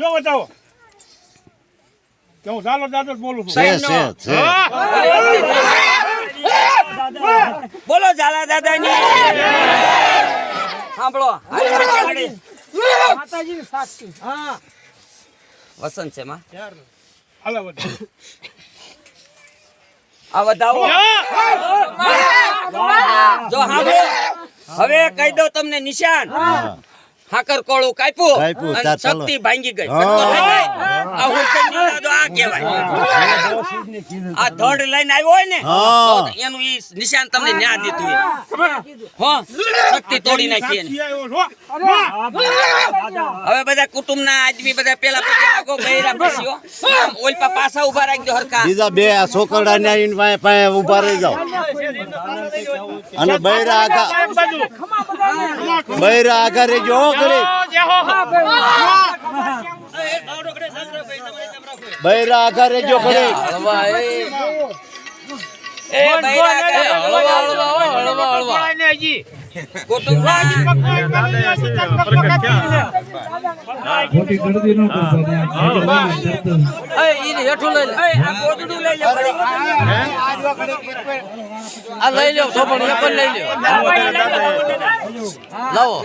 જો બતાવો કે હું ચાલો દાદો જ બોલું છું બોલો ઝાલા દાદાની સાંભળો માતાજીની સાક્ષી હા વસંત છે માં હાલો બતાવો આ વધાવો જો સાંભળો હવે કહી દઉં તમને નિશાન હાકર કોળું કાપ્યું અને શક્તિ ભાંગી ગઈ આ હું આ કહેવાય આ ધડ લઈને આવ્યો હોય ને એનું ઈ નિશાન તમને ન્યા દીધું હો શક્તિ તોડી નાખી એને હવે બધા કુટુંબના આદમી બધા પેલા પગે લાગો બૈરા પસીઓ ઓલપા પાછા ઊભા રાખી દો હરકા બીજા બે છોકરા ને આવીને પાસે ઊભા રહી જાવ અને બૈરા આગા રેજો બૈરા આગા રેજો ખડી એ બૈરા હળવા કુટુંબ ખોટી ગણતી ન કરતા ઈ હેઠું લઈ લે આ ગોદડું લઈ લે આ લઈ લ્યો સોપણ એ પણ લઈ લ્યો લાવો